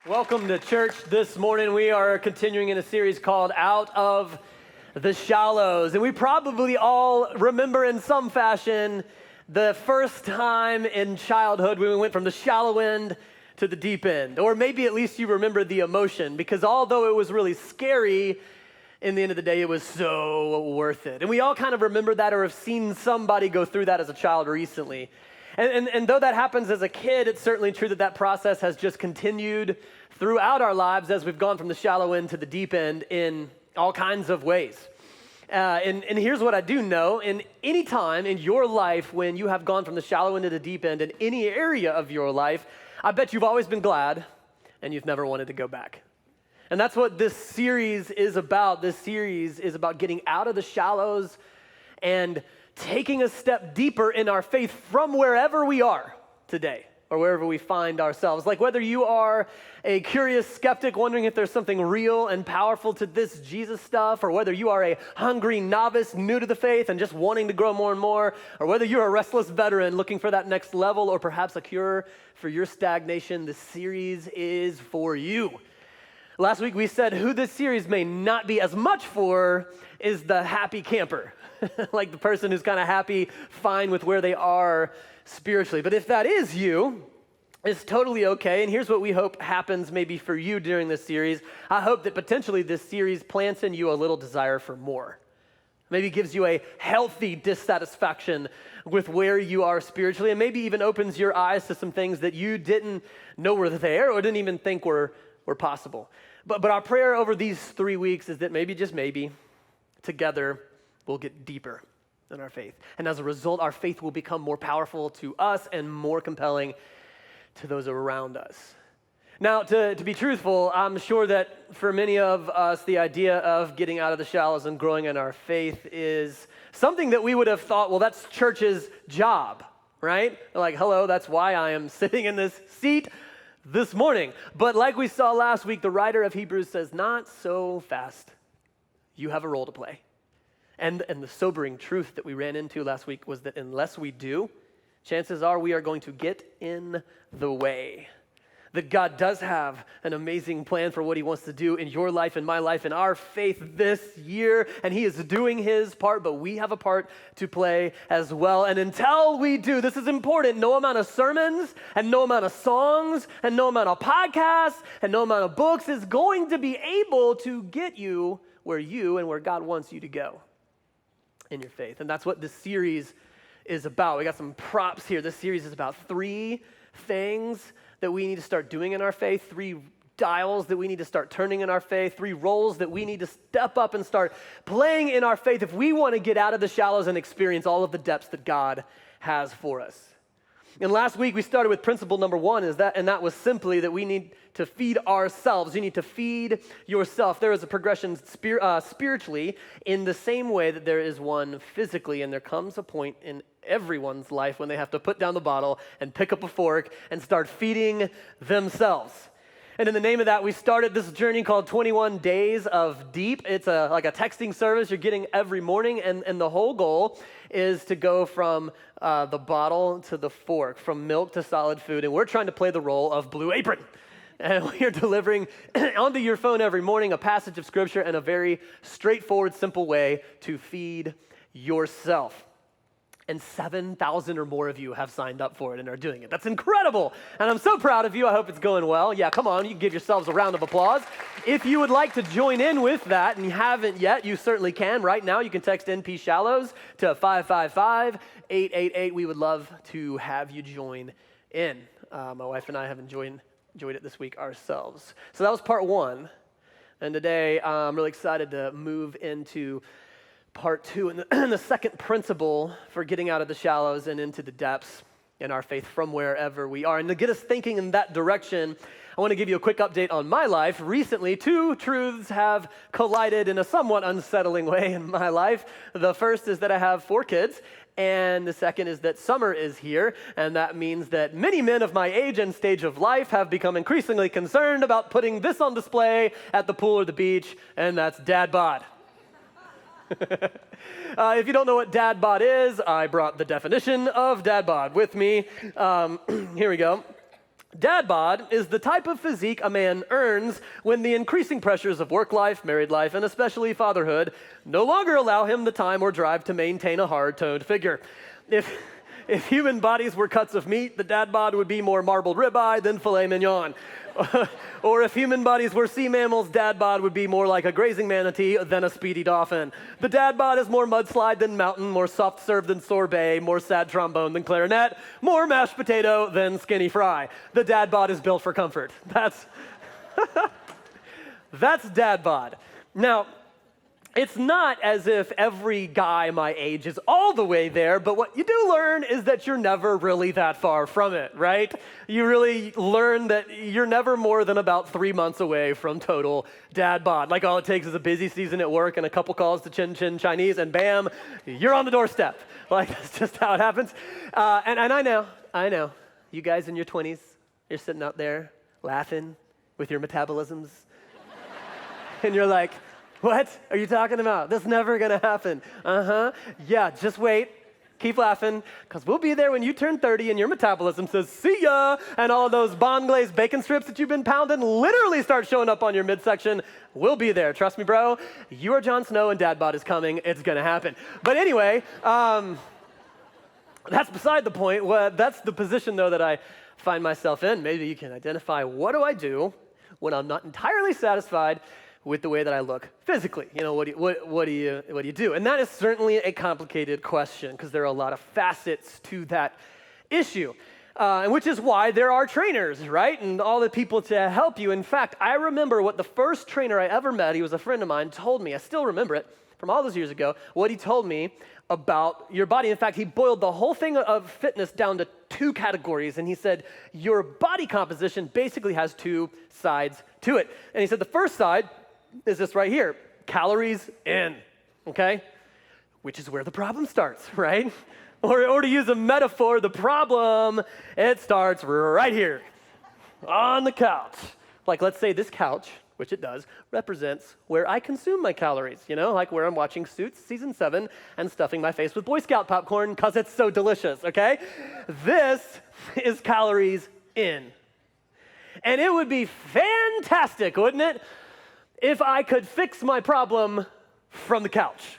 Welcome to church this morning. We are continuing in a series called Out of the Shallows. And we probably all remember in some fashion the first time in childhood when we went from the shallow end to the deep end. Or maybe at least you remember the emotion, because although it was really scary, in the end of the day, it was so worth it. And we all kind of remember that or have seen somebody go through that as a child recently. And though that happens as a kid, it's certainly true that that process has just continued throughout our lives as we've gone from the shallow end to the deep end in all kinds of ways. And here's what I do know. In any time in your life when you have gone from the shallow end to the deep end in any area of your life, I bet you've always been glad and you've never wanted to go back. And that's what this series is about. This series is about getting out of the shallows and taking a step deeper in our faith from wherever we are today or wherever we find ourselves. Like whether you are a curious skeptic wondering if there's something real and powerful to this Jesus stuff, or whether you are a hungry novice new to the faith and just wanting to grow more and more, or whether you're a restless veteran looking for that next level or perhaps a cure for your stagnation, this series is for you. Last week we said who this series may not be as much for is the happy camper. Like the person who's kind of happy, fine with where they are spiritually. But if that is you, it's totally okay. And here's what we hope happens maybe for you during this series. I hope that potentially this series plants in you a little desire for more. Maybe gives you a healthy dissatisfaction with where you are spiritually, and maybe even opens your eyes to some things that you didn't know were there or didn't even think were possible. But our prayer over these 3 weeks is that maybe, just maybe, together we'll get deeper in our faith. And as a result, our faith will become more powerful to us and more compelling to those around us. Now, to be truthful, I'm sure that for many of us, the idea of getting out of the shallows and growing in our faith is something that we would have thought, well, that's church's job, right? Like, hello, that's why I am sitting in this seat this morning. But like we saw last week, the writer of Hebrews says, not so fast. You have a role to play. And the sobering truth that we ran into last week was that unless we do, chances are we are going to get in the way. That God does have an amazing plan for what he wants to do in your life and my life and our faith this year, and he is doing his part, but we have a part to play as well. And until we do, this is important, no amount of sermons and no amount of songs and no amount of podcasts and no amount of books is going to be able to get you where you and where God wants you to go in your faith. And that's what this series is about. We got some props here. This series is about 3 things that we need to start doing in our faith, 3 dials that we need to start turning in our faith, 3 roles that we need to step up and start playing in our faith if we want to get out of the shallows and experience all of the depths that God has for us. And last week we started with principle number 1, and that was simply that we need to feed ourselves. You need to feed yourself. There is a progression spiritually in the same way that there is one physically, and there comes a point in everyone's life when they have to put down the bottle and pick up a fork and start feeding themselves. And in the name of that, we started this journey called 21 Days of Deep. It's like a texting service you're getting every morning, and the whole goal is to go from the bottle to the fork, from milk to solid food, and we're trying to play the role of Blue Apron. And we are delivering onto your phone every morning a passage of Scripture in a very straightforward, simple way to feed yourself. And 7,000 or more of you have signed up for it and are doing it. That's incredible. And I'm so proud of you. I hope it's going well. Yeah, come on, you can give yourselves a round of applause. If you would like to join in with that and you haven't yet, you certainly can. Right now, you can text NP Shallows to 555-888. We would love to have you join in. My wife and I have enjoyed it this week ourselves. So that was part 1. And today, I'm really excited to move into part 2, and the second principle for getting out of the shallows and into the depths in our faith from wherever we are. And to get us thinking in that direction, I want to give you a quick update on my life. Recently, 2 truths have collided in a somewhat unsettling way in my life. The first is that I have 4 kids, and the second is that summer is here, and that means that many men of my age and stage of life have become increasingly concerned about putting this on display at the pool or the beach, and that's dad bod. If you don't know what dad bod is, I brought the definition of dad bod with me. Here we go. Dad bod is the type of physique a man earns when the increasing pressures of work life, married life, and especially fatherhood no longer allow him the time or drive to maintain a hard-toned figure. If human bodies were cuts of meat, the dad bod would be more marbled ribeye than filet mignon. Or if human bodies were sea mammals, dad bod would be more like a grazing manatee than a speedy dolphin. The dad bod is more mudslide than mountain, more soft serve than sorbet, more sad trombone than clarinet, more mashed potato than skinny fry. The dad bod is built for comfort. That's dad bod. Now, it's not as if every guy my age is all the way there, but what you do learn is that you're never really that far from it, right? You really learn that you're never more than about 3 months away from total dad bod. Like all it takes is a busy season at work and a couple calls to Chin Chin Chinese, and bam, you're on the doorstep. Like that's just how it happens. And I know, you guys in your 20s, you're sitting out there laughing with your metabolisms, and you're like, what are you talking about? That's never gonna happen. Yeah, just wait. Keep laughing, because we'll be there when you turn 30 and your metabolism says, see ya, and all those bond glazed bacon strips that you've been pounding literally start showing up on your midsection. We'll be there. Trust me, bro. You are Jon Snow and dad bod is coming. It's gonna happen. But anyway, that's beside the point. Well, that's the position, though, that I find myself in. Maybe you can identify, what do I do when I'm not entirely satisfied with the way that I look physically? You know, what do you do? And that is certainly a complicated question, because there are a lot of facets to that issue, and which is why there are trainers, right? And all the people to help you. In fact, I remember what the first trainer I ever met, he was a friend of mine, told me. I still remember it from all those years ago, what he told me about your body. In fact, he boiled the whole thing of fitness down to 2 categories, and he said, your body composition basically has 2 sides to it. And he said the first side is this right here, calories in, okay? Which is where the problem starts, right? Or to use a metaphor, the problem, it starts right here, on the couch. Like, let's say this couch, which it does, represents where I consume my calories, you know, like where I'm watching Suits season 7 and stuffing my face with Boy Scout popcorn because it's so delicious, okay? This is calories in. And it would be fantastic, wouldn't it, if I could fix my problem from the couch.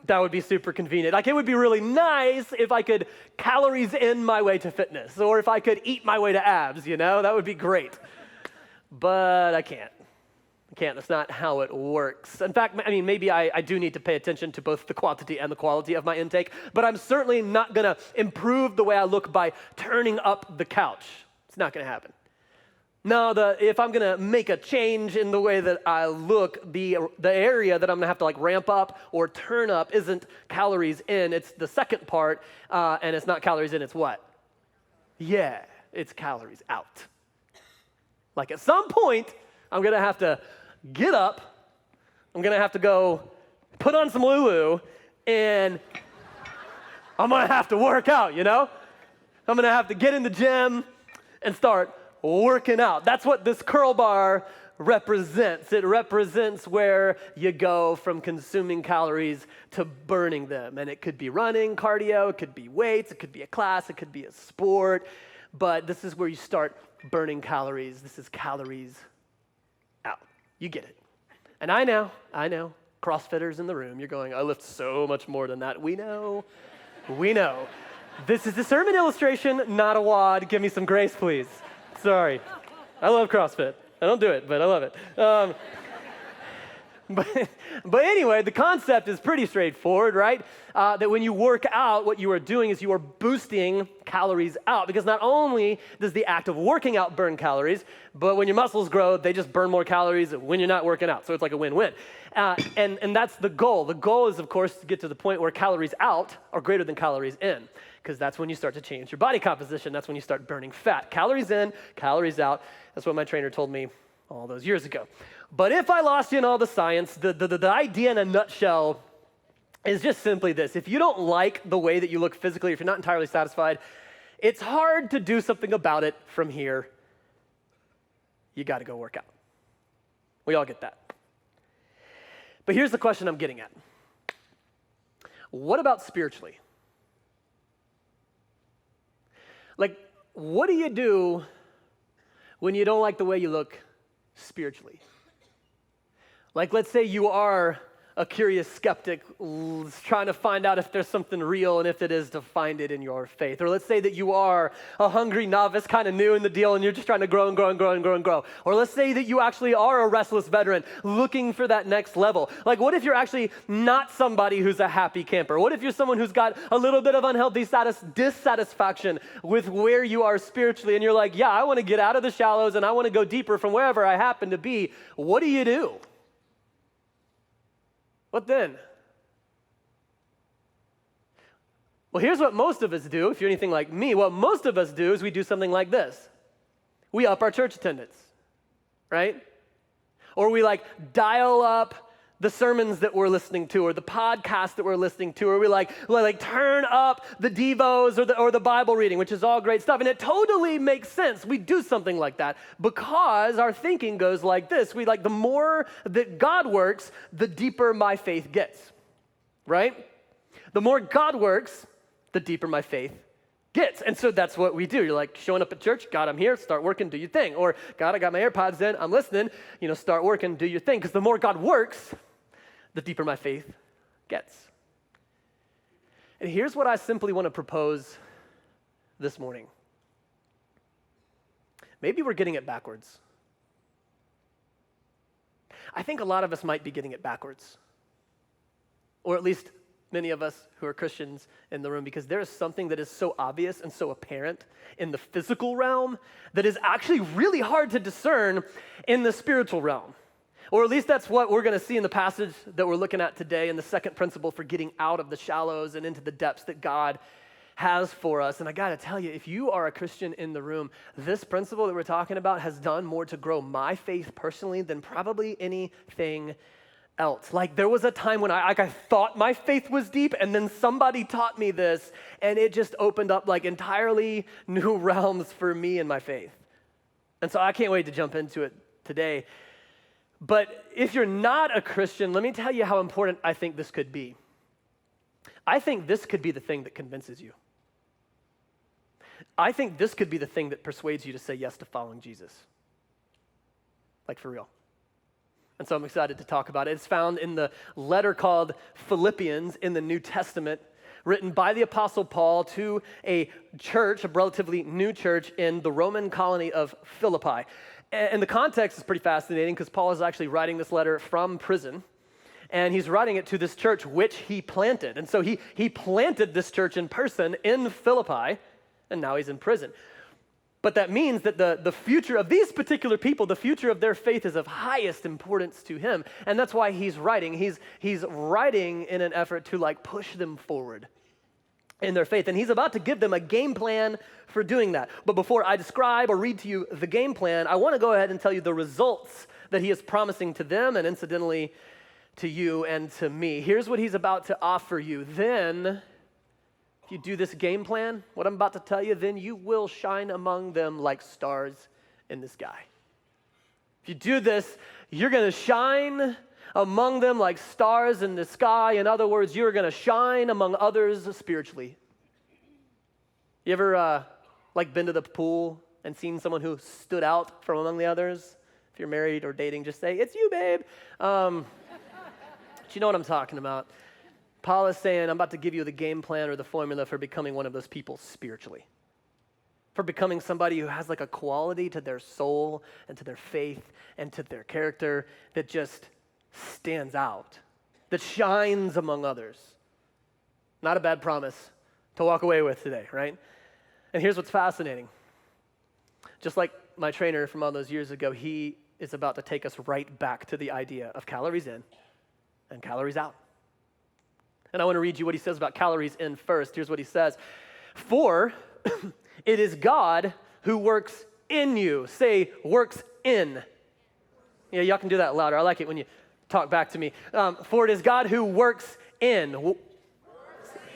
That would be super convenient. Like, it would be really nice if I could calories in my way to fitness, or if I could eat my way to abs, you know? That would be great. But I can't. That's not how it works. In fact, I mean, maybe I do need to pay attention to both the quantity and the quality of my intake, but I'm certainly not gonna improve the way I look by turning up the couch. It's not gonna happen. No, if I'm gonna make a change in the way that I look, the area that I'm gonna have to like ramp up or turn up isn't calories in, it's the second part, and it's not calories in, it's what? Yeah, it's calories out. Like at some point, I'm gonna have to get up, I'm gonna have to go put on some Lulu, and I'm gonna have to work out, you know? I'm gonna have to get in the gym and start working out. That's what this curl bar represents. It represents where you go from consuming calories to burning them. And it could be running, cardio, it could be weights, it could be a class, it could be a sport. But this is where you start burning calories. This is calories out. You get it. And I know, CrossFitters in the room, you're going, I lift so much more than that. We know. This is a sermon illustration, not a wad. Give me some grace, please. Sorry. I love CrossFit. I don't do it, but I love it. But anyway, the concept is pretty straightforward, right? That when you work out, what you are doing is you are boosting calories out, because not only does the act of working out burn calories, but when your muscles grow, they just burn more calories when you're not working out. So it's like a win-win. And that's the goal. The goal is, of course, to get to the point where calories out are greater than calories in, because that's when you start to change your body composition. That's when you start burning fat. Calories in, calories out. That's what my trainer told me all those years ago. But if I lost you in all the science, the idea in a nutshell is just simply this. If you don't like the way that you look physically, if you're not entirely satisfied, it's hard to do something about it from here. You got to go work out. We all get that. But here's the question I'm getting at. What about spiritually? Like, what do you do when you don't like the way you look spiritually. Like, let's say you are a curious skeptic trying to find out if there's something real and if it is, to find it in your faith. Or let's say that you are a hungry novice, kind of new in the deal, and you're just trying to grow and grow and grow and grow and grow. Or let's say that you actually are a restless veteran looking for that next level. Like, what if you're actually not somebody who's a happy camper? What if you're someone who's got a little bit of unhealthy dissatisfaction with where you are spiritually, and you're like, yeah, I want to get out of the shallows and I want to go deeper from wherever I happen to be. What do you do? What then? Well, here's what most of us do. If you're anything like me, what most of us do is we do something like this. We up our church attendance, right? Or we dial up the sermons that we're listening to, or the podcast that we're listening to, or we turn up the devos or the Bible reading, which is all great stuff. And it totally makes sense. We do something like that because our thinking goes like this. The more that God works, the deeper my faith gets, right? The more God works, the deeper my faith gets. And so that's what we do. You're showing up at church, God, I'm here, start working, do your thing. Or God, I got my AirPods in, I'm listening, start working, do your thing. Because the more God works, the deeper my faith gets. And here's what I simply want to propose this morning. Maybe we're getting it backwards. I think a lot of us might be getting it backwards. Or at least many of us who are Christians in the room, because there is something that is so obvious and so apparent in the physical realm that is actually really hard to discern in the spiritual realm. Or at least that's what we're going to see in the passage that we're looking at today, in the second principle for getting out of the shallows and into the depths that God has for us. And I got to tell you, if you are a Christian in the room, this principle that we're talking about has done more to grow my faith personally than probably anything else. There was a time when I thought my faith was deep, and then somebody taught me this, and it just opened up entirely new realms for me in my faith. And so I can't wait to jump into it today. But if you're not a Christian, let me tell you how important I think this could be. I think this could be the thing that convinces you. I think this could be the thing that persuades you to say yes to following Jesus. For real. And so I'm excited to talk about it. It's found in the letter called Philippians in the New Testament, written by the Apostle Paul to a church, a relatively new church in the Roman colony of Philippi. And the context is pretty fascinating because Paul is actually writing this letter from prison, and he's writing it to this church which he planted. And so he planted this church in person in Philippi, and now he's in prison. But that means that the future of these particular people, the future of their faith is of highest importance to him. And that's why he's writing. He's writing in an effort to push them forward in their faith. And he's about to give them a game plan for doing that. But before I describe or read to you the game plan, I want to go ahead and tell you the results that he is promising to them and incidentally to you and to me. Here's what he's about to offer you. Then, if you do this game plan, what I'm about to tell you, then you will shine among them like stars in the sky. If you do this, you're going to shine among them like stars in the sky. In other words, you're going to shine among others spiritually. You ever been to the pool and seen someone who stood out from among the others? If you're married or dating, just say, "It's you, babe." But you know what I'm talking about. Paul is saying, I'm about to give you the game plan or the formula for becoming one of those people spiritually. For becoming somebody who has a quality to their soul and to their faith and to their character that just stands out, that shines among others. Not a bad promise to walk away with today, right? And here's what's fascinating. Just like my trainer from all those years ago, he is about to take us right back to the idea of calories in and calories out. And I want to read you what he says about calories in first. Here's what he says. For it is God who works in you. Say, works in. Yeah, y'all can do that louder. I like it when you talk back to me. For it is God who works in.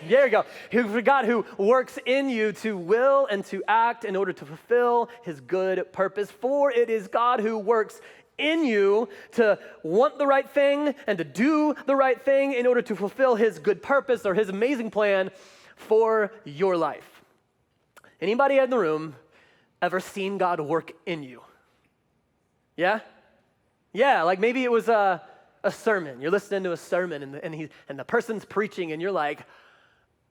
There you go. For God who works in you to will and to act in order to fulfill his good purpose. For it is God who works in you to want the right thing and to do the right thing in order to fulfill his good purpose or his amazing plan for your life. Anybody in the room ever seen God work in you? Yeah? Yeah, like maybe it was a sermon. You're listening to a sermon and the person's preaching and you're like,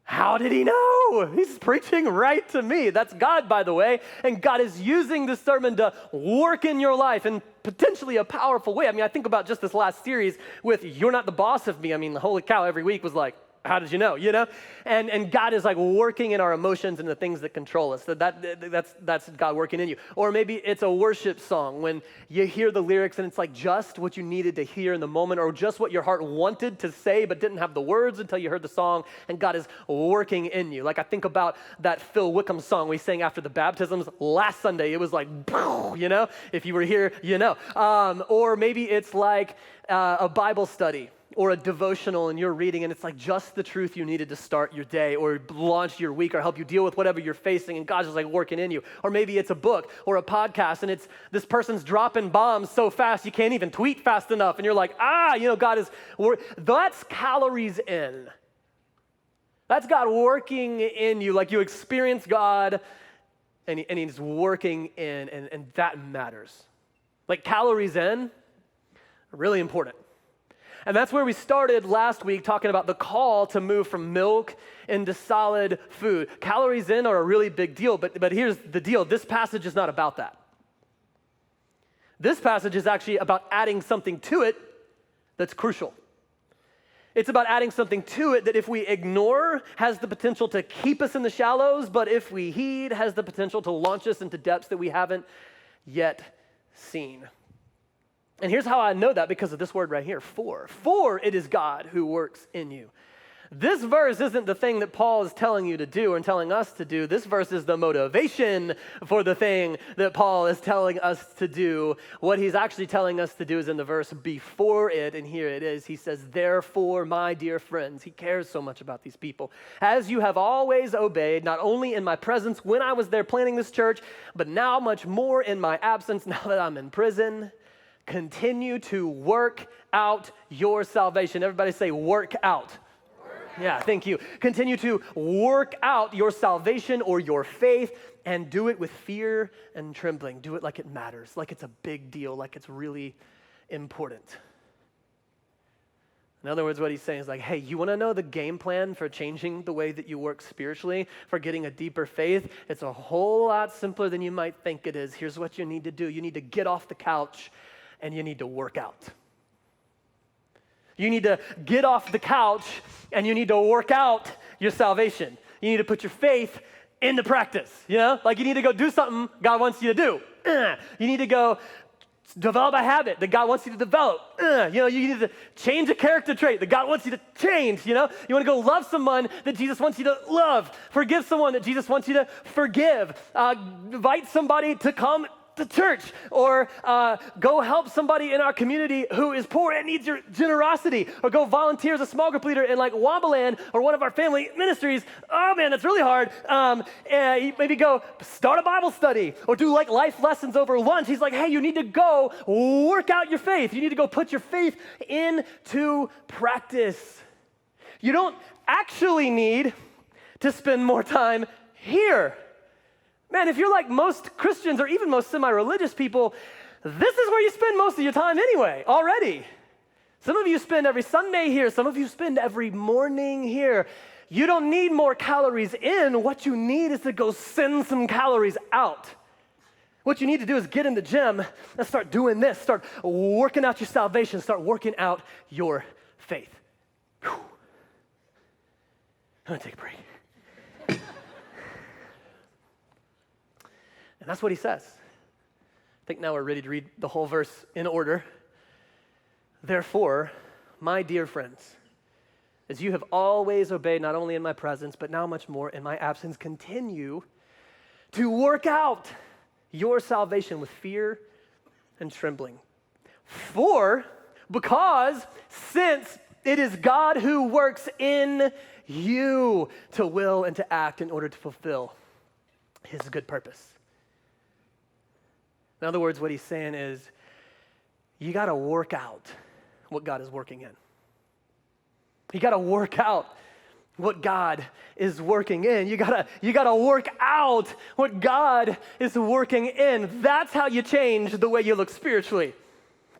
how did he know? He's preaching right to me. That's God, by the way. And God is using this sermon to work in your life in potentially a powerful way. I mean, I think about just this last series with You're Not the Boss of Me. I mean, holy cow, every week was like, how did you know? You know? And God is like working in our emotions and the things that control us. That's God working in you. Or maybe it's a worship song when you hear the lyrics and it's like just what you needed to hear in the moment, or just what your heart wanted to say but didn't have the words until you heard the song, and God is working in you. Like I think about that Phil Wickham song we sang after the baptisms last Sunday. It was like, you know? If you were here, you know. Or maybe it's like a Bible study or a devotional and you're reading and it's like just the truth you needed to start your day or launch your week or help you deal with whatever you're facing, and God's just like working in you. Or maybe it's a book or a podcast and it's this person's dropping bombs so fast you can't even tweet fast enough and you're like, God is, that's calories in. That's God working in you, like you experience God and he's working in, and that matters. Like calories in are really important. And that's where we started last week, talking about the call to move from milk into solid food. Calories in are a really big deal, but here's the deal. This passage is not about that. This passage is actually about adding something to it that's crucial. It's about adding something to it that if we ignore has the potential to keep us in the shallows, but if we heed has the potential to launch us into depths that we haven't yet seen. And here's how I know that, because of this word right here, for. For it is God who works in you. This verse isn't the thing that Paul is telling you to do and telling us to do. This verse is the motivation for the thing that Paul is telling us to do. What he's actually telling us to do is in the verse before it, and here it is. He says, therefore, my dear friends, he cares so much about these people. As you have always obeyed, not only in my presence when I was there planning this church, but now much more in my absence now that I'm in prison. Continue to work out your salvation. Everybody say work out. Yeah, thank you. Continue to work out your salvation or your faith, and do it with fear and trembling. Do it like it matters, like it's a big deal, like it's really important. In other words, what he's saying is like, hey, you want to know the game plan for changing the way that you work spiritually, for getting a deeper faith? It's a whole lot simpler than you might think it is. Here's what you need to do. You need to get off the couch and you need to work out. You need to get off the couch and you need to work out your salvation. You need to put your faith into practice, you know? Like you need to go do something God wants you to do. You need to go develop a habit that God wants you to develop. You need to change a character trait that God wants you to change, you know? You want to go love someone that Jesus wants you to love. Forgive someone that Jesus wants you to forgive. Invite somebody to come to church, or go help somebody in our community who is poor and needs your generosity, or go volunteer as a small group leader in like Wambaland or one of our family ministries. Oh man, that's really hard. Maybe go start a Bible study or do like life lessons over lunch. He's like, hey, you need to go work out your faith. You need to go put your faith into practice. You don't actually need to spend more time here. Man, if you're like most Christians or even most semi-religious people, this is where you spend most of your time anyway, already. Some of you spend every Sunday here. Some of you spend every morning here. You don't need more calories in. What you need is to go send some calories out. What you need to do is get in the gym and start doing this. Start working out your salvation. Start working out your faith. Whew. I'm going to take a break. And that's what he says. I think now we're ready to read the whole verse in order. Therefore, my dear friends, as you have always obeyed, not only in my presence, but now much more in my absence, continue to work out your salvation with fear and trembling. Because since it is God who works in you to will and to act in order to fulfill his good purpose. In other words, what he's saying is, you got to work out what God is working in. You got to work out what God is working in. You gotta work out what God is working in. That's how you change the way you look spiritually.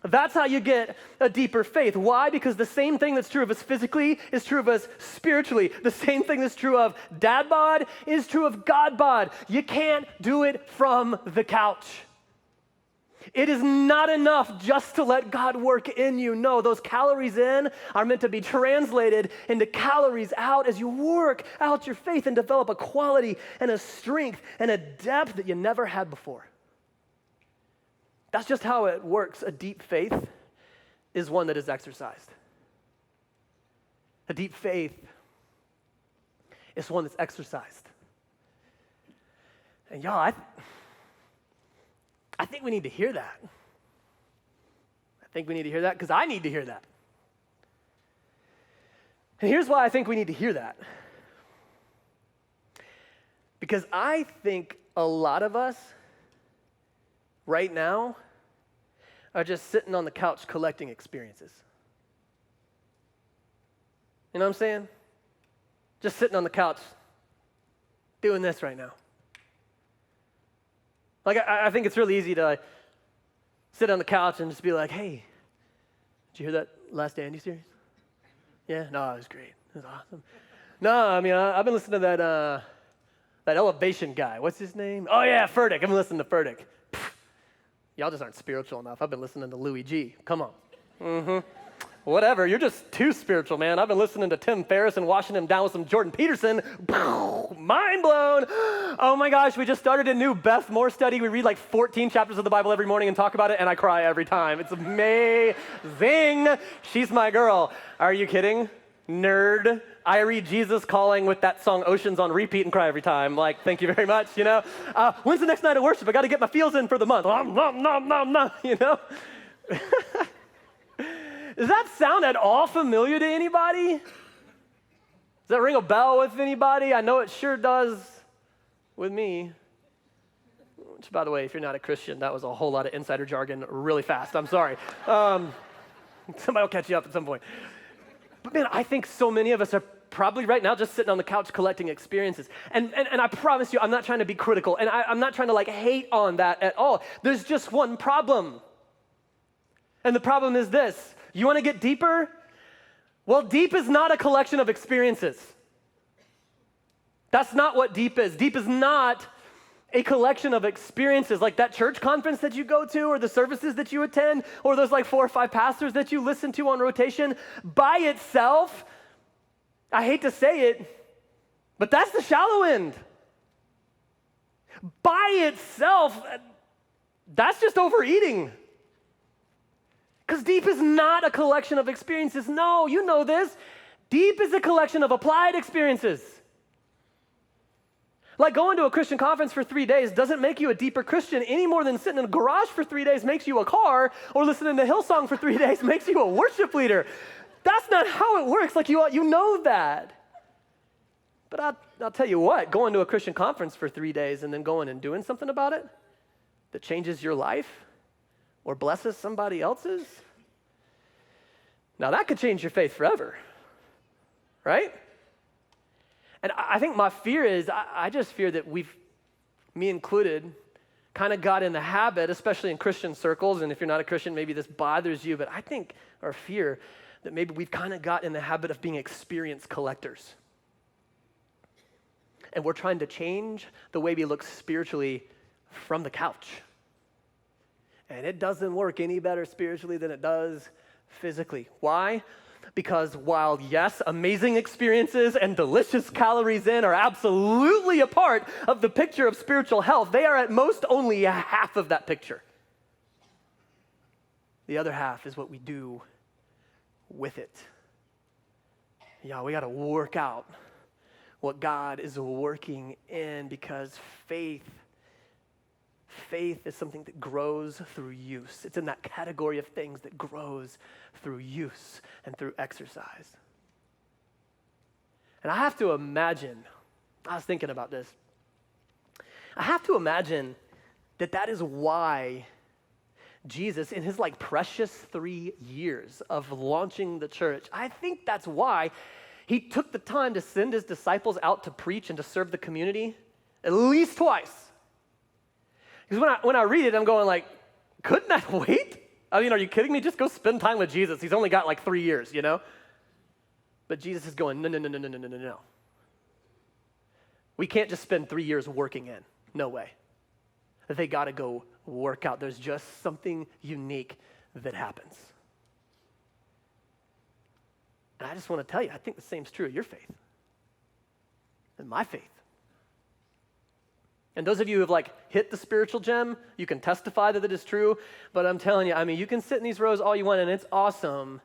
That's how you get a deeper faith. Why? Because the same thing that's true of us physically is true of us spiritually. The same thing that's true of dad bod is true of God bod. You can't do it from the couch. It is not enough just to let God work in you. No, those calories in are meant to be translated into calories out as you work out your faith and develop a quality and a strength and a depth that you never had before. That's just how it works. A deep faith is one that is exercised. A deep faith is one that's exercised. And y'all, I think we need to hear that. I think we need to hear that because I need to hear that. And here's why I think we need to hear that. Because I think a lot of us right now are just sitting on the couch collecting experiences. You know what I'm saying? Just sitting on the couch doing this right now. Like, I think it's really easy to sit on the couch and just be like, hey, did you hear that last Andy series? Yeah? No, it was great. It was awesome. No, I mean, I've been listening to that elevation guy. What's his name? Oh, yeah, Furtick. I've been listening to Furtick. Y'all just aren't spiritual enough. I've been listening to Louis G. Come on. Whatever. You're just too spiritual, man. I've been listening to Tim Ferriss and washing him down with some Jordan Peterson. Mind blown. Oh my gosh, we just started a new Beth Moore study. We read like 14 chapters of the Bible every morning and talk about it, and I cry every time. It's amazing. She's my girl. Are you kidding? Nerd. I read Jesus Calling with that song Oceans on repeat and cry every time. Like, thank you very much, you know? When's the next night of worship? I got to get my feels in for the month. You know? Does that sound at all familiar to anybody? Does that ring a bell with anybody? I know it sure does with me. Which, by the way, if you're not a Christian, that was a whole lot of insider jargon really fast. I'm sorry. Somebody will catch you up at some point. But man, I think so many of us are probably right now just sitting on the couch collecting experiences. And I promise you, I'm not trying to be critical, and I'm not trying to like hate on that at all. There's just one problem. And the problem is this. You want to get deeper? Well, deep is not a collection of experiences. That's not what deep is. Deep is not a collection of experiences like that church conference that you go to or the services that you attend or those like 4 or 5 pastors that you listen to on rotation. By itself, I hate to say it, but that's the shallow end. By itself, that's just overeating. Because deep is not a collection of experiences. No, you know this. Deep is a collection of applied experiences. Like going to a Christian conference for 3 days doesn't make you a deeper Christian any more than sitting in a garage for 3 days makes you a car, or listening to Hillsong for 3 days makes you a worship leader. That's not how it works. Like you know that. But I'll tell you what, going to a Christian conference for 3 days and then going and doing something about it that changes your life or blesses somebody else's, now that could change your faith forever, right? And I think my fear is, I just fear that me included, kind of got in the habit, especially in Christian circles, and if you're not a Christian, maybe this bothers you, but I think our fear that maybe we've kind of got in the habit of being experience collectors. And we're trying to change the way we look spiritually from the couch. And it doesn't work any better spiritually than it does physically. Why? Because while, yes, amazing experiences and delicious calories in are absolutely a part of the picture of spiritual health, they are at most only a half of that picture. The other half is what we do with it. Yeah, we got to work out what God is working in, because faith is something that grows through use. It's in that category of things that grows through use and through exercise. And I have to imagine, I was thinking about this, I have to imagine that is why Jesus, in his like precious 3 years of launching the church, I think that's why He took the time to send his disciples out to preach and to serve the community at least twice. Because when I read it, I'm going like, couldn't that wait? I mean, are you kidding me? Just go spend time with Jesus. He's only got like 3 years, you know? But Jesus is going, no. We can't just spend 3 years working in. No way. They got to go work out. There's just something unique that happens. And I just want to tell you, I think the same's true of your faith and my faith. And those of you who have like hit the spiritual gem, you can testify that it is true. But I'm telling you, I mean, you can sit in these rows all you want and it's awesome.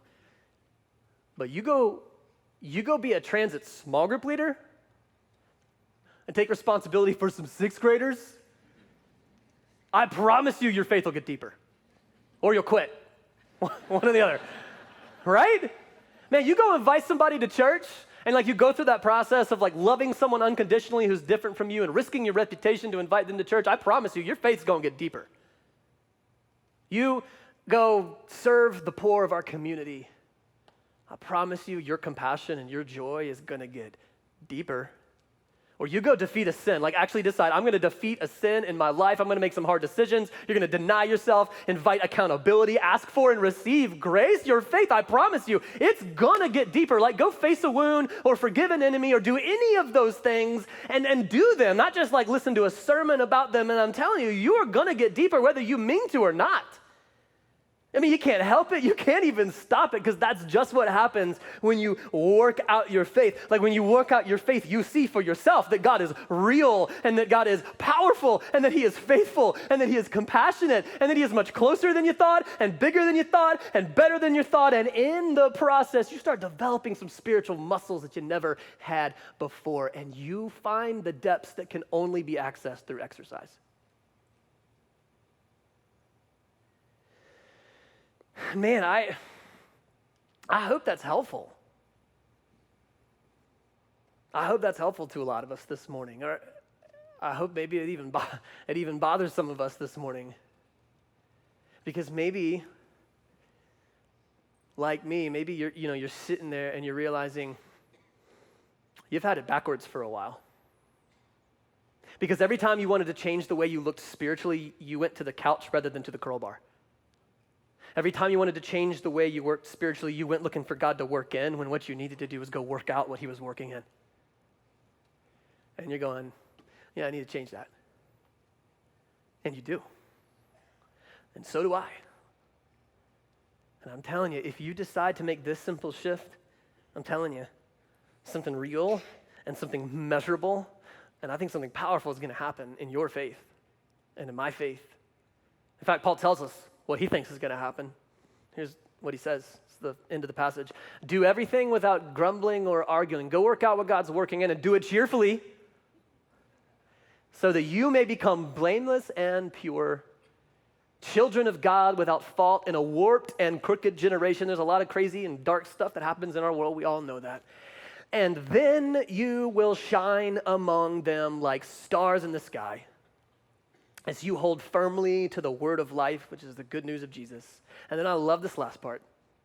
But you go be a transit small group leader and take responsibility for some sixth graders. I promise you your faith will get deeper. Or you'll quit. One or the other. Right? Man, you go invite somebody to church and like you go through that process of like loving someone unconditionally who's different from you and risking your reputation to invite them to church. I promise you, your faith's going to get deeper. You go serve the poor of our community. I promise you, your compassion and your joy is going to get deeper. Or you go defeat a sin, like actually decide, I'm going to defeat a sin in my life. I'm going to make some hard decisions. You're going to deny yourself, invite accountability, ask for and receive grace. Your faith, I promise you, it's going to get deeper. Like go face a wound or forgive an enemy or do any of those things and do them, not just like listen to a sermon about them. And I'm telling you, you are going to get deeper whether you mean to or not. I mean, you can't help it. You can't even stop it because that's just what happens when you work out your faith. Like when you work out your faith, you see for yourself that God is real and that God is powerful and that he is faithful and that he is compassionate and that he is much closer than you thought and bigger than you thought and better than you thought. And in the process, you start developing some spiritual muscles that you never had before. And you find the depths that can only be accessed through exercise. Man, I hope that's helpful. I hope that's helpful to a lot of us this morning. Or I hope maybe it even bothers some of us this morning. Because maybe, like me, maybe you're sitting there and you're realizing you've had it backwards for a while. Because every time you wanted to change the way you looked spiritually, you went to the couch rather than to the curl bar. Every time you wanted to change the way you worked spiritually, you went looking for God to work in when what you needed to do was go work out what he was working in. And you're going, yeah, I need to change that. And you do. And so do I. And I'm telling you, if you decide to make this simple shift, I'm telling you, something real and something measurable, and I think something powerful is going to happen in your faith and in my faith. In fact, Paul tells us what he thinks is going to happen. Here's what he says. It's the end of the passage. Do everything without grumbling or arguing. Go work out what God's working in and do it cheerfully so that you may become blameless and pure, children of God without fault in a warped and crooked generation. There's a lot of crazy and dark stuff that happens in our world. We all know that. And then you will shine among them like stars in the sky, as you hold firmly to the word of life, which is the good news of Jesus. And then I love this last part.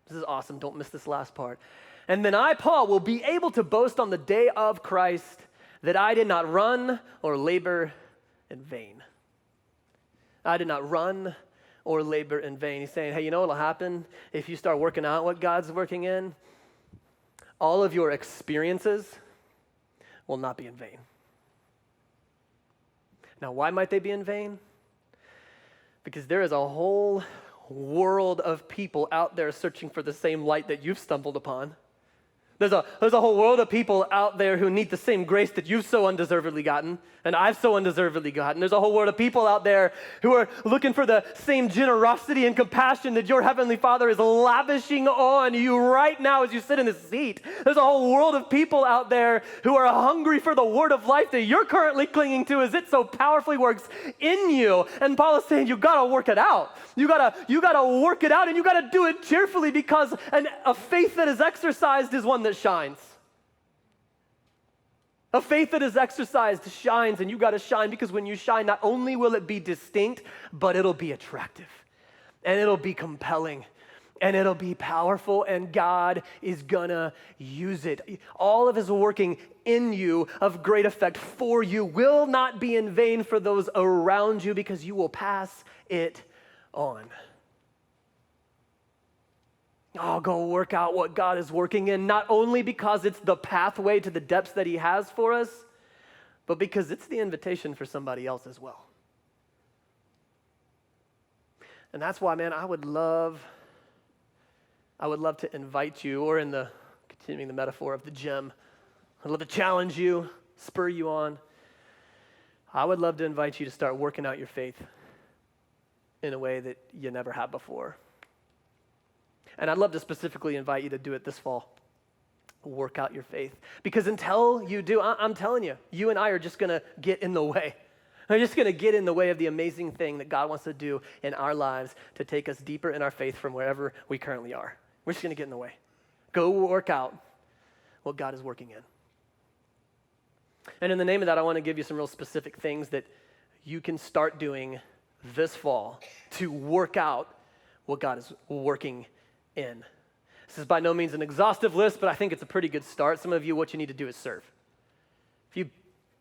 This is awesome. Don't miss this last part. And then I, Paul, will be able to boast on the day of Christ that I did not run or labor in vain. I did not run or labor in vain. He's saying, hey, you know what will happen if you start working out what God's working in? All of your experiences will not be in vain. Now, why might they be in vain? Because there is a whole world of people out there searching for the same light that you've stumbled upon. There's a whole world of people out there who need the same grace that you've so undeservedly gotten, and I've so undeservedly gotten. There's a whole world of people out there who are looking for the same generosity and compassion that your Heavenly Father is lavishing on you right now as you sit in this seat. There's a whole world of people out there who are hungry for the word of life that you're currently clinging to as it so powerfully works in you. And Paul is saying, you gotta work it out. You gotta work it out, and you gotta do it cheerfully, because a faith that is exercised is one that shines. A faith that is exercised shines, and you got to shine, because when you shine, not only will it be distinct, but it'll be attractive and it'll be compelling. And it'll be powerful, and God is gonna use it. All of his working in you of great effect for you will not be in vain for those around you, because you will pass it on. Oh, go work out what God is working in, not only because it's the pathway to the depths that he has for us, but because it's the invitation for somebody else as well. And that's why, man, I would love to invite you, or continuing the metaphor of the gym, I'd love to challenge you, spur you on. I would love to invite you to start working out your faith in a way that you never have before. And I'd love to specifically invite you to do it this fall. Work out your faith. Because until you do, I'm telling you, you and I are just going to get in the way. We're just going to get in the way of the amazing thing that God wants to do in our lives to take us deeper in our faith from wherever we currently are. We're just going to get in the way. Go work out what God is working in. And in the name of that, I want to give you some real specific things that you can start doing this fall to work out what God is working in. This is by no means an exhaustive list, but I think it's a pretty good start. Some of you, what you need to do is serve. If you've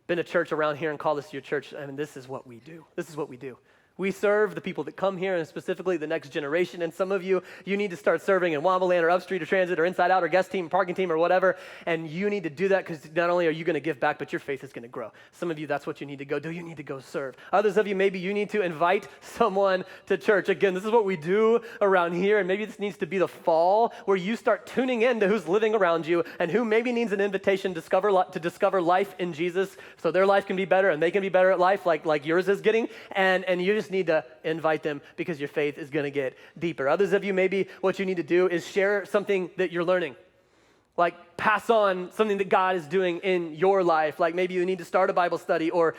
been to church around here and call this your church, I mean, this is what we do. This is what we do. We serve the people that come here, and specifically the next generation. And some of you need to start serving in Wombaland or Upstreet or Transit or Inside Out or Guest Team, Parking Team or whatever. And you need to do that because not only are you going to give back, but your faith is going to grow. Some of you, that's what you need to go do. You need to go serve. Others of you, maybe you need to invite someone to church. Again, this is what we do around here. And maybe this needs to be the fall where you start tuning in to who's living around you and who maybe needs an invitation to discover life in Jesus so their life can be better and they can be better at life like yours is getting. And you just need to invite them because your faith is going to get deeper. Others of you, maybe what you need to do is share something that you're learning. Like pass on something that God is doing in your life. Like maybe you need to start a Bible study or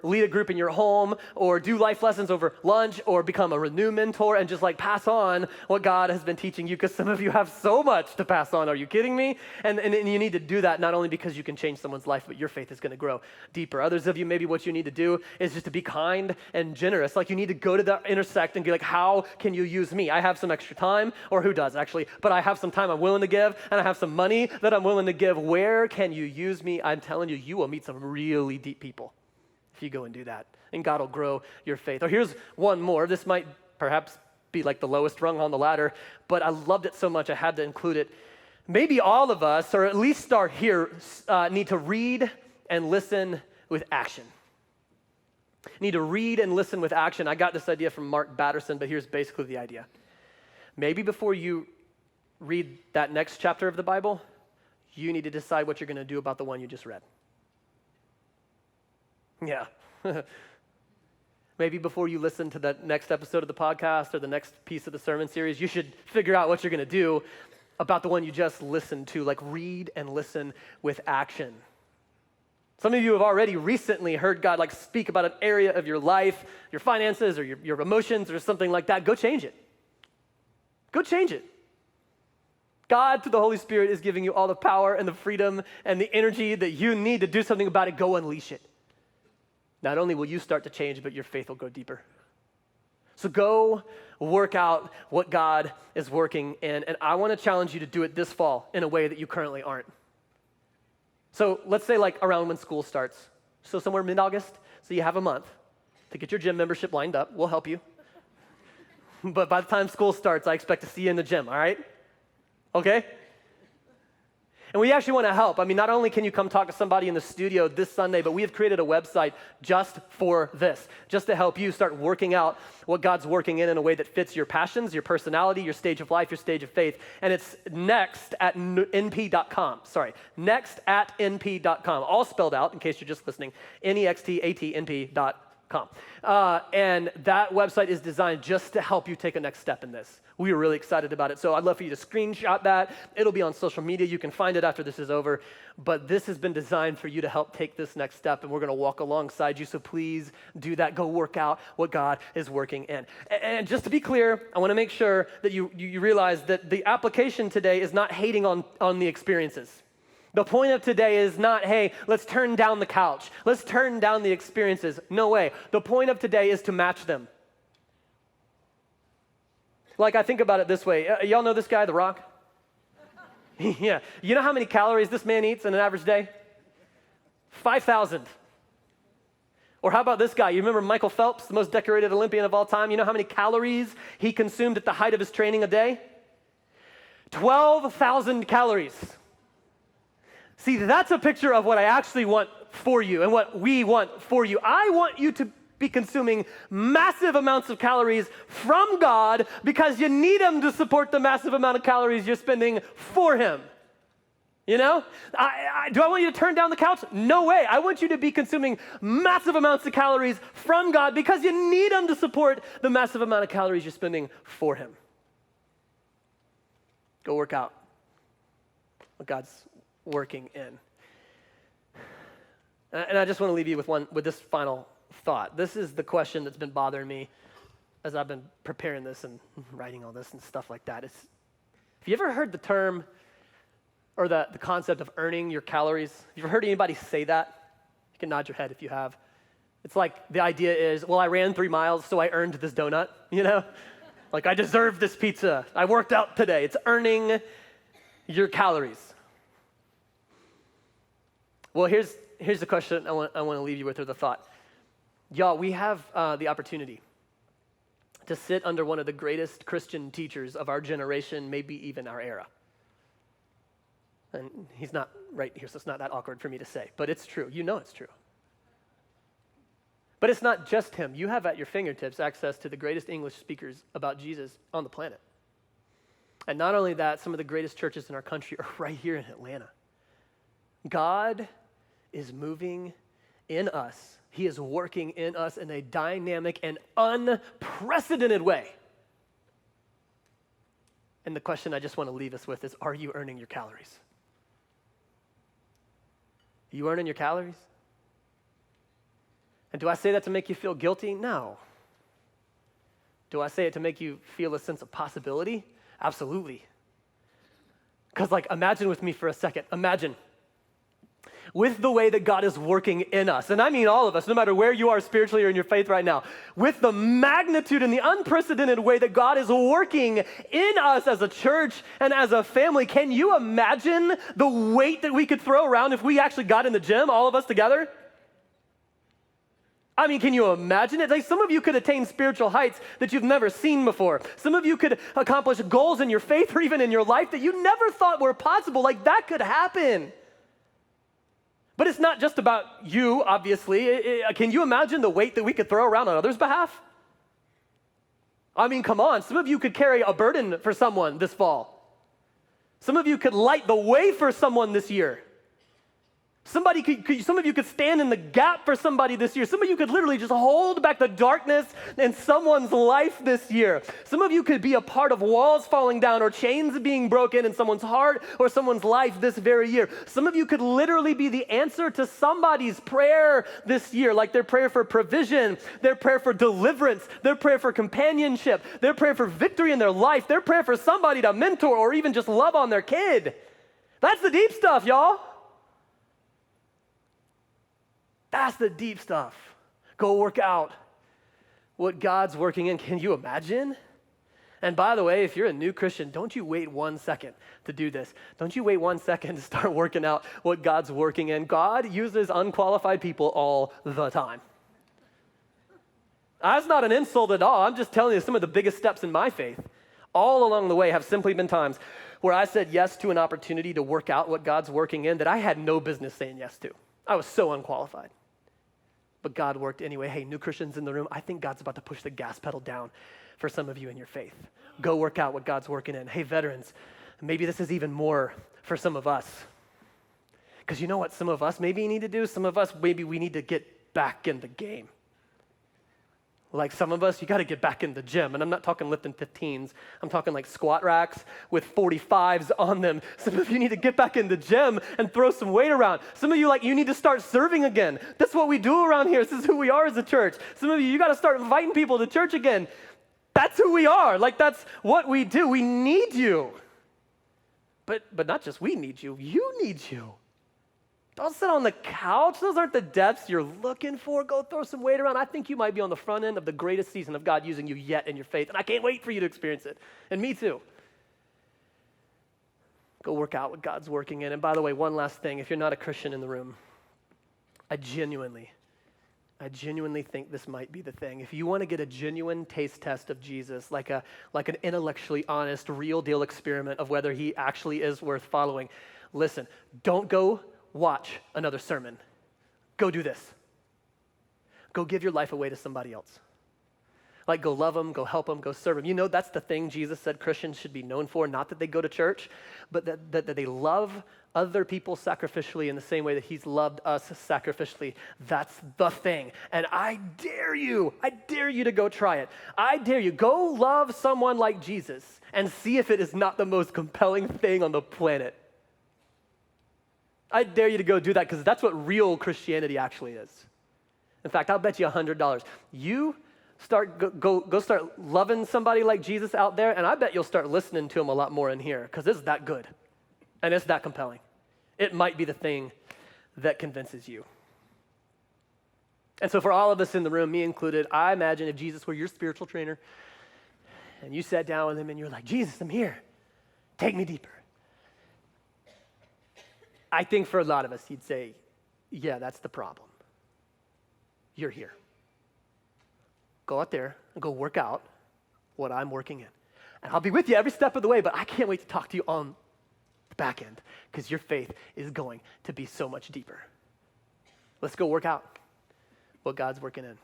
lead a group in your home or do life lessons over lunch or become a Renew mentor and just like pass on what God has been teaching you, because some of you have so much to pass on. Are you kidding me? And you need to do that not only because you can change someone's life, but your faith is going to grow deeper. Others of you, maybe what you need to do is just to be kind and generous. Like you need to go to the intersect and be like, how can you use me? I have some extra time, or who does actually, but I have some time I'm willing to give, and I have some money that I'm willing to give. Where can you use me? I'm telling you, you will meet some really deep people if you go and do that, and God will grow your faith. Or here's one more. This might perhaps be like the lowest rung on the ladder, but I loved it so much I had to include it. Maybe all of us, or at least start here, need to read and listen with action. Need to read and listen with action. I got this idea from Mark Batterson, but here's basically the idea. Maybe before you read that next chapter of the Bible, you need to decide what you're going to do about the one you just read. Yeah. Maybe before you listen to the next episode of the podcast or the next piece of the sermon series, you should figure out what you're going to do about the one you just listened to. Like read and listen with action. Some of you have already recently heard God like speak about an area of your life, your finances or your emotions or something like that. Go change it. Go change it. God, through the Holy Spirit, is giving you all the power and the freedom and the energy that you need to do something about it. Go unleash it. Not only will you start to change, but your faith will go deeper. So go work out what God is working in. And I want to challenge you to do it this fall in a way that you currently aren't. So let's say like around when school starts. So somewhere mid-August. So you have a month to get your gym membership lined up. We'll help you. But by the time school starts, I expect to see you in the gym, all right? Okay? And we actually want to help. I mean, not only can you come talk to somebody in the studio this Sunday, but we have created a website just for this, just to help you start working out what God's working in a way that fits your passions, your personality, your stage of life, your stage of faith. And it's next at np.com. Sorry, next at np.com. All spelled out in case you're just listening, nextatnp.com. And that website is designed just to help you take a next step in this. We are really excited about it. So I'd love for you to screenshot that. It'll be on social media. You can find it after this is over. But this has been designed for you to help take this next step, and we're going to walk alongside you. So please do that. Go work out what God is working in. And just to be clear, I want to make sure that you realize that the application today is not hating on the experiences. The point of today is not, hey, let's turn down the couch. Let's turn down the experiences. No way. The point of today is to match them. Like, I think about it this way. Y'all know this guy, The Rock? Yeah. You know how many calories this man eats in an average day? 5,000. Or how about this guy? You remember Michael Phelps, the most decorated Olympian of all time? You know how many calories he consumed at the height of his training a day? 12,000 calories. See, that's a picture of what I actually want for you and what we want for you. I want you to be consuming massive amounts of calories from God because you need Him to support the massive amount of calories you're spending for Him. You know? Do I want you to turn down the couch? No way. I want you to be consuming massive amounts of calories from God because you need Him to support the massive amount of calories you're spending for Him. Go work out what God's working in. And I just want to leave you with this final thought. This is the question that's been bothering me as I've been preparing this and writing all this and stuff like that. Have you ever heard the term or the concept of earning your calories? Have you ever heard anybody say that? You can nod your head if you have. It's like the idea is, well, I ran 3 miles, so I earned this donut, you know? Like, I deserve this pizza. I worked out today. It's earning your calories. Well, here's the question I want to leave you with, or the thought. Y'all, we have the opportunity to sit under one of the greatest Christian teachers of our generation, maybe even our era. And he's not right here, so it's not that awkward for me to say, but it's true. You know it's true. But it's not just him. You have at your fingertips access to the greatest English speakers about Jesus on the planet. And not only that, some of the greatest churches in our country are right here in Atlanta. God is moving in us. He is working in us in a dynamic and unprecedented way. And the question I just want to leave us with is, are you earning your calories? Are you earning your calories? And do I say that to make you feel guilty? No. Do I say it to make you feel a sense of possibility? Absolutely. Because, imagine with me for a second. Imagine with the way that God is working in us, and I mean all of us, no matter where you are spiritually or in your faith right now, with the magnitude and the unprecedented way that God is working in us as a church and as a family, can you imagine the weight that we could throw around if we actually got in the gym, all of us together? I mean, can you imagine it? Some of you could attain spiritual heights that you've never seen before. Some of you could accomplish goals in your faith or even in your life that you never thought were possible. That could happen. But it's not just about you, obviously. Can you imagine the weight that we could throw around on others' behalf? I mean, come on. Some of you could carry a burden for someone this fall. Some of you could light the way for someone this year. Some of you could stand in the gap for somebody this year. Some of you could literally just hold back the darkness in someone's life this year. Some of you could be a part of walls falling down or chains being broken in someone's heart or someone's life this very year. Some of you could literally be the answer to somebody's prayer this year, like their prayer for provision, their prayer for deliverance, their prayer for companionship, their prayer for victory in their life, their prayer for somebody to mentor or even just love on their kid. That's the deep stuff, y'all. That's the deep stuff. Go work out what God's working in. Can you imagine? And by the way, if you're a new Christian, don't you wait 1 second to do this. Don't you wait 1 second to start working out what God's working in. God uses unqualified people all the time. That's not an insult at all. I'm just telling you some of the biggest steps in my faith all along the way have simply been times where I said yes to an opportunity to work out what God's working in that I had no business saying yes to. I was so unqualified. But God worked anyway. Hey, new Christians in the room, I think God's about to push the gas pedal down for some of you in your faith. Go work out what God's working in. Hey, veterans, maybe this is even more for some of us. Because you know what some of us maybe need to do? Some of us, maybe we need to get back in the game. Like some of us, you got to get back in the gym. And I'm not talking lifting 15s. I'm talking like squat racks with 45s on them. Some of you need to get back in the gym and throw some weight around. Some of you, you need to start serving again. That's what we do around here. This is who we are as a church. Some of you got to start inviting people to church again. That's who we are. That's what we do. We need you. But not just we need you. You need you. Don't sit on the couch. Those aren't the depths you're looking for. Go throw some weight around. I think you might be on the front end of the greatest season of God using you yet in your faith, and I can't wait for you to experience it. And me too. Go work out what God's working in. And by the way, one last thing. If you're not a Christian in the room, I genuinely think this might be the thing. If you want to get a genuine taste test of Jesus, like an intellectually honest, real deal experiment of whether he actually is worth following, listen, don't go watch another sermon. Go do this. Go give your life away to somebody else. Like go love them, go help them, go serve them. You know that's the thing Jesus said Christians should be known for, not that they go to church, but that they love other people sacrificially in the same way that he's loved us sacrificially. That's the thing. And I dare you to go try it. I dare you, go love someone like Jesus and see if it is not the most compelling thing on the planet. I dare you to go do that because that's what real Christianity actually is. In fact, I'll bet you $100. You go start loving somebody like Jesus out there, and I bet you'll start listening to him a lot more in here because it's that good and it's that compelling. It might be the thing that convinces you. And so for all of us in the room, me included, I imagine if Jesus were your spiritual trainer and you sat down with him and you're like, Jesus, I'm here. Take me deeper. I think for a lot of us, he'd say, yeah, that's the problem. You're here. Go out there and go work out what I'm working in. And I'll be with you every step of the way, but I can't wait to talk to you on the back end because your faith is going to be so much deeper. Let's go work out what God's working in.